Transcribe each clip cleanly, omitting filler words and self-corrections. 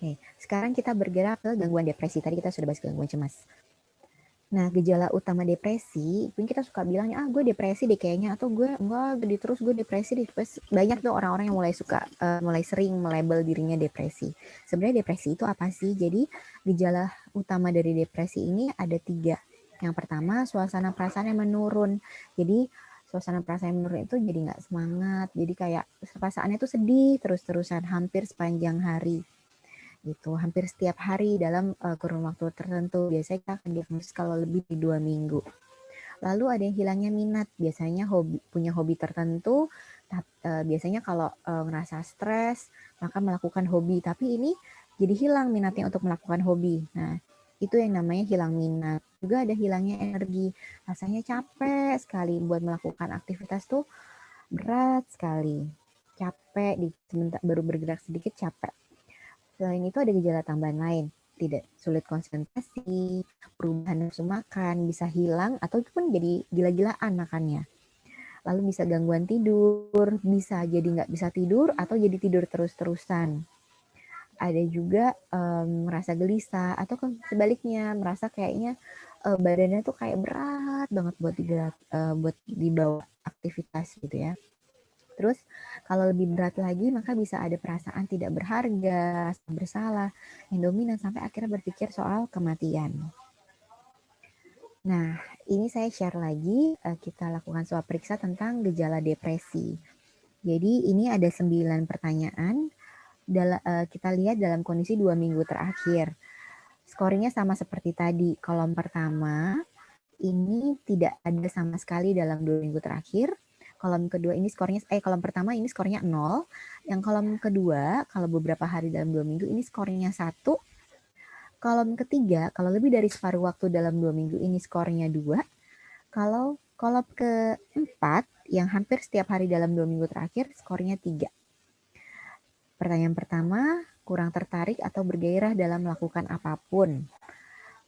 Oke, sekarang kita bergerak ke gangguan depresi. Tadi kita sudah bahas gangguan cemas. Nah, gejala utama depresi, mungkin kita suka bilangnya, gue depresi deh kayaknya, atau gue enggak, gue depresi deh. Banyak tuh orang-orang yang mulai sering melabel dirinya depresi. Sebenarnya depresi itu apa sih? Jadi, gejala utama dari depresi ini ada 3. Yang pertama, suasana perasaan yang menurun. Jadi, suasana perasaan yang menurun itu jadi nggak semangat. Jadi kayak perasaannya tuh sedih terus-terusan hampir sepanjang hari. Gitu, hampir setiap hari dalam kurun waktu tertentu. Biasanya kita akan diagnosis kalau lebih dari 2 minggu. Lalu ada yang hilangnya minat, biasanya punya hobi tertentu, biasanya kalau ngerasa stres, maka melakukan hobi, tapi ini jadi hilang minatnya untuk melakukan hobi. Nah, itu yang namanya hilang minat. Juga ada hilangnya energi, rasanya capek sekali buat melakukan aktivitas tuh berat sekali. Capek, baru bergerak sedikit capek. Selain itu ada gejala tambahan lain, tidak sulit konsentrasi, perubahan nafsu makan, bisa hilang atau pun jadi gila-gilaan makannya. Lalu bisa gangguan tidur, bisa jadi nggak bisa tidur atau jadi tidur terus-terusan. Ada juga merasa gelisah atau sebaliknya merasa kayaknya badannya tuh kayak berat banget buat dibawa aktivitas gitu ya. Terus kalau lebih berat lagi maka bisa ada perasaan tidak berharga, bersalah, yang dominan sampai akhirnya berpikir soal kematian. Nah, ini saya share lagi, kita lakukan swab periksa tentang gejala depresi. Jadi ini ada 9 pertanyaan, kita lihat dalam kondisi 2 minggu terakhir. Skornya sama seperti tadi, kolom pertama ini tidak ada sama sekali dalam 2 minggu terakhir. Kolom kedua ini kolom pertama ini skornya 0. Yang kolom kedua, kalau beberapa hari dalam 2 minggu ini skornya 1. Kolom ketiga, kalau lebih dari separuh waktu dalam 2 minggu ini skornya 2. Kalau kolom keempat, yang hampir setiap hari dalam 2 minggu terakhir, skornya 3. Pertanyaan pertama, kurang tertarik atau bergairah dalam melakukan apapun.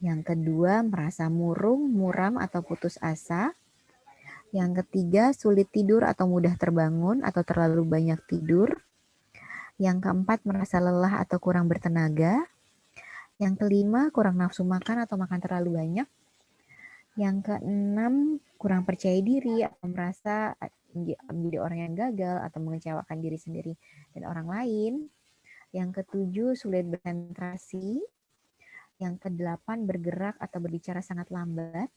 Yang kedua, merasa murung, muram, atau putus asa. Yang ketiga, sulit tidur atau mudah terbangun atau terlalu banyak tidur. Yang keempat, merasa lelah atau kurang bertenaga. Yang kelima, kurang nafsu makan atau makan terlalu banyak. Yang keenam, kurang percaya diri atau merasa menjadi orang yang gagal atau mengecewakan diri sendiri dan orang lain. Yang ketujuh, sulit berkonsentrasi. Yang kedelapan, bergerak atau berbicara sangat lambat.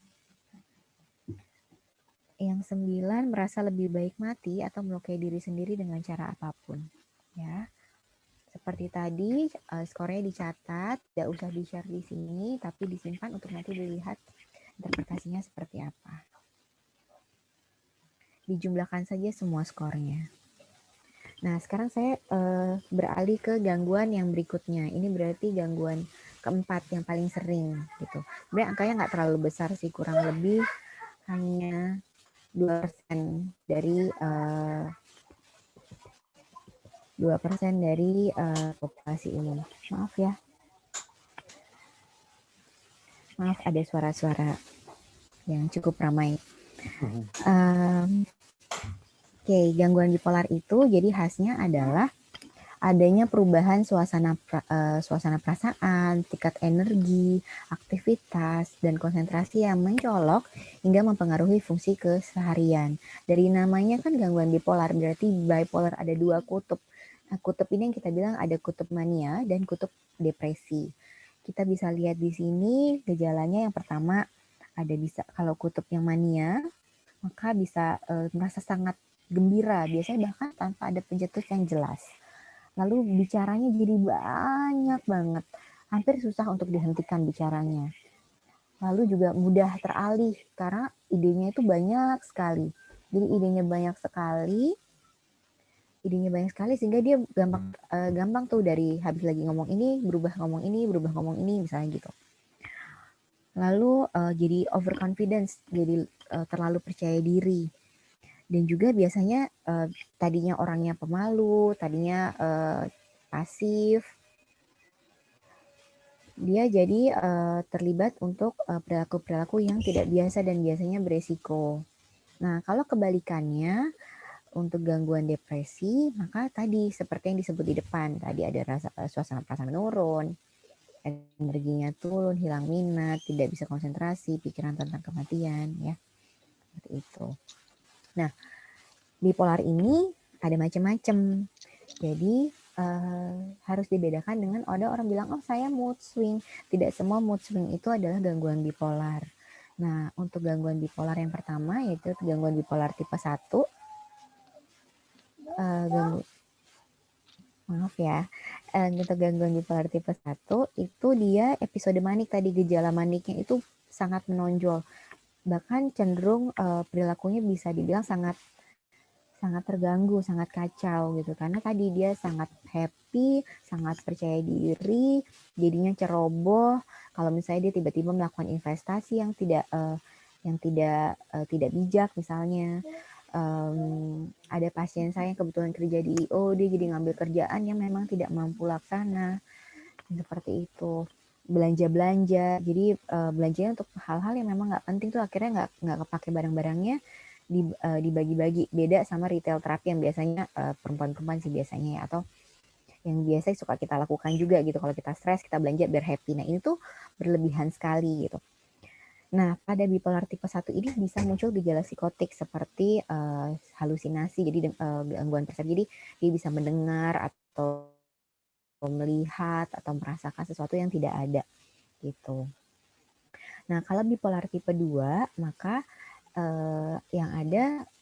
Yang 9, merasa lebih baik mati atau melukai diri sendiri dengan cara apapun. Ya, seperti tadi, skornya dicatat, tidak usah di-share di sini, tapi disimpan untuk nanti dilihat interpretasinya seperti apa. Dijumlahkan saja semua skornya. Nah, sekarang saya beralih ke gangguan yang berikutnya. Ini berarti gangguan keempat yang paling sering gitu. Sebenarnya angkanya nggak terlalu besar sih, kurang lebih hanya 2% dari 2% dari populasi ini. Maaf ya. Maaf ada suara-suara yang cukup ramai. Oke, gangguan bipolar itu jadi khasnya adalah adanya perubahan suasana perasaan, tingkat energi, aktivitas, dan konsentrasi yang mencolok hingga mempengaruhi fungsi keseharian. Dari namanya kan gangguan bipolar, berarti bipolar ada 2 kutub. Nah, kutub ini yang kita bilang ada kutub mania dan kutub depresi. Kita bisa lihat di sini gejalanya yang pertama kalau kutub yang mania, maka bisa merasa sangat gembira, biasanya bahkan tanpa ada pencetus yang jelas. Lalu bicaranya jadi banyak banget, hampir susah untuk dihentikan bicaranya. Lalu juga mudah teralih karena idenya itu banyak sekali. Jadi idenya banyak sekali sehingga dia gampang tuh dari habis lagi ngomong ini berubah ngomong ini misalnya gitu. Lalu jadi overconfidence, jadi terlalu percaya diri. Dan juga biasanya tadinya orangnya pemalu, tadinya pasif, dia jadi terlibat untuk perilaku-perilaku yang tidak biasa dan biasanya beresiko. Nah, kalau kebalikannya, untuk gangguan depresi, maka tadi seperti yang disebut di depan, tadi ada suasana perasaan menurun, energinya turun, hilang minat, tidak bisa konsentrasi, pikiran tentang kematian, ya, seperti itu. Nah, bipolar ini ada macam-macam. Jadi harus dibedakan dengan ada orang bilang, oh saya mood swing. Tidak semua mood swing itu adalah gangguan bipolar. Nah, untuk gangguan bipolar yang pertama yaitu gangguan bipolar tipe 1. Maaf ya, untuk gangguan bipolar tipe 1 itu dia episode manik tadi, gejala maniknya itu sangat menonjol. Bahkan cenderung perilakunya bisa dibilang sangat terganggu, sangat kacau gitu. Karena tadi dia sangat happy, sangat percaya diri, jadinya ceroboh. Kalau misalnya dia tiba-tiba melakukan investasi yang tidak bijak misalnya. Ada pasien saya yang kebetulan kerja di IO, dia jadi ngambil kerjaan yang memang tidak mampu laksana. Seperti itu. Belanja-belanja, jadi belanjanya untuk hal-hal yang memang nggak penting tuh akhirnya nggak kepake barang-barangnya, dibagi-bagi. Beda sama retail terapi yang biasanya perempuan-perempuan sih biasanya ya, atau yang biasa suka kita lakukan juga gitu. Kalau kita stres, kita belanja biar happy. Nah, ini tuh berlebihan sekali gitu. Nah, pada bipolar tipe 1 ini bisa muncul gejala psikotik seperti halusinasi, jadi gangguan persepsi. Jadi dia bisa mendengar atau melihat atau merasakan sesuatu yang tidak ada gitu. Nah, kalau bipolar tipe 2, maka yang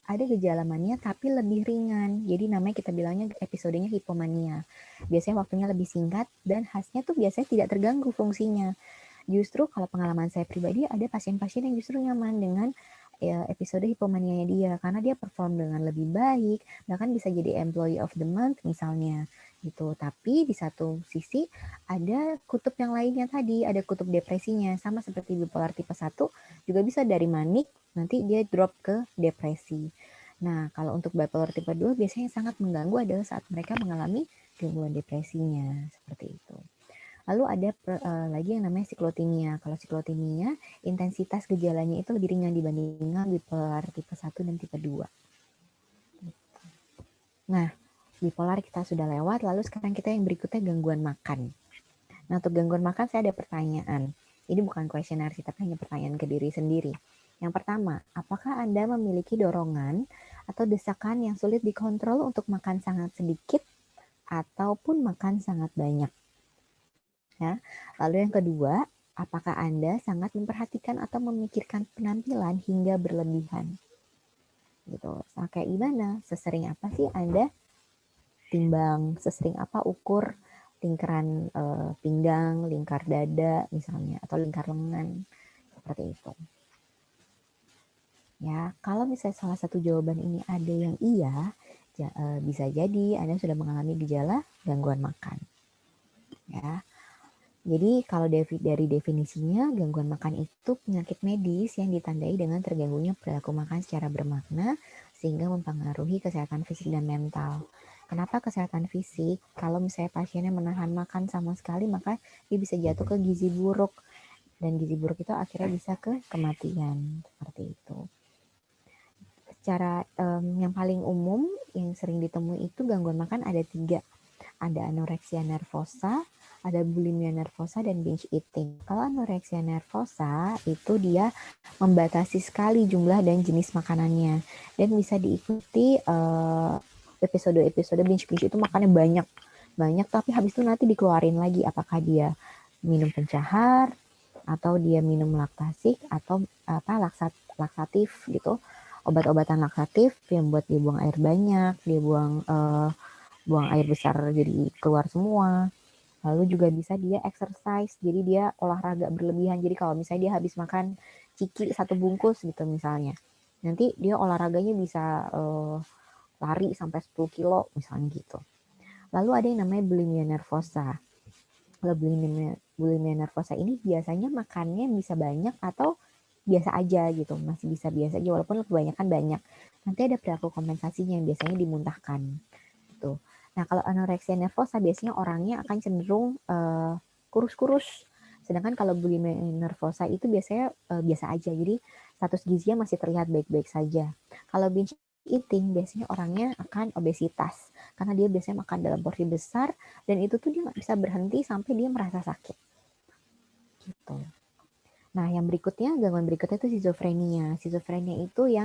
ada gejala mania tapi lebih ringan. Jadi namanya kita bilangnya episodenya hipomania. Biasanya waktunya lebih singkat dan khasnya tuh biasanya tidak terganggu fungsinya. Justru kalau pengalaman saya pribadi ada pasien-pasien yang justru nyaman dengan episode hipomanianya dia karena dia perform dengan lebih baik, bahkan bisa jadi employee of the month misalnya gitu. Tapi di satu sisi ada kutub yang lainnya tadi, ada kutub depresinya, sama seperti bipolar tipe 1 juga bisa dari manik nanti dia drop ke depresi. Nah, kalau untuk bipolar tipe 2 biasanya sangat mengganggu adalah saat mereka mengalami gangguan depresinya, seperti itu. Lalu ada lagi yang namanya siklotimia. Kalau siklotimia, intensitas gejalanya itu lebih ringan dibandingkan bipolar tipe 1 dan tipe 2. Nah, bipolar kita sudah lewat, lalu sekarang kita yang berikutnya gangguan makan. Nah, untuk gangguan makan saya ada pertanyaan. Ini bukan kuesioner sih, tapi hanya pertanyaan ke diri sendiri. Yang pertama, apakah Anda memiliki dorongan atau desakan yang sulit dikontrol untuk makan sangat sedikit ataupun makan sangat banyak? Ya. Lalu yang kedua, apakah Anda sangat memperhatikan atau memikirkan penampilan hingga berlebihan? Gitu. Nah, kayak gimana? Sesering apa sih Anda timbang? Sesering apa ukur lingkaran pinggang, lingkar dada misalnya, atau lingkar lengan? Seperti itu. Ya, kalau misalnya salah satu jawaban ini ada yang iya, bisa jadi Anda sudah mengalami gejala gangguan makan. Ya. Jadi kalau dari definisinya, gangguan makan itu penyakit medis yang ditandai dengan terganggunya perilaku makan secara bermakna sehingga mempengaruhi kesehatan fisik dan mental. Kenapa kesehatan fisik? Kalau misalnya pasiennya menahan makan sama sekali, maka dia bisa jatuh ke gizi buruk. Dan gizi buruk itu akhirnya bisa ke kematian. Seperti itu. Secara yang paling umum, yang sering ditemui itu gangguan makan ada 3. Ada anoreksia nervosa, ada bulimia nervosa, dan binge eating. Kalau anoreksia nervosa itu dia membatasi sekali jumlah dan jenis makanannya dan bisa diikuti episode-episode binge itu makannya banyak tapi habis itu nanti dikeluarin lagi, apakah dia minum pencahar atau dia minum laktasik atau laksatif gitu, obat-obatan laksatif yang buat dia buang air banyak, dia buang air besar jadi keluar semua. Lalu juga bisa dia exercise, jadi dia olahraga berlebihan. Jadi kalau misalnya dia habis makan ciki 1 bungkus gitu misalnya, nanti dia olahraganya bisa lari sampai 10 kilo misalnya gitu. Lalu ada yang namanya bulimia nervosa. Kalau bulimia nervosa ini biasanya makannya bisa banyak atau biasa aja gitu, masih bisa biasa aja walaupun kebanyakan banyak. Nanti ada perilaku kompensasinya yang biasanya dimuntahkan gitu. Nah, kalau anoreksia nervosa biasanya orangnya akan cenderung kurus-kurus. Sedangkan kalau bulimia nervosa itu biasanya biasa aja. Jadi status gizinya masih terlihat baik-baik saja. Kalau binge eating, biasanya orangnya akan obesitas karena dia biasanya makan dalam porsi besar dan itu tuh dia nggak bisa berhenti sampai dia merasa sakit gitu. Nah yang berikutnya, gangguan berikutnya itu schizophrenia. Schizophrenia itu yang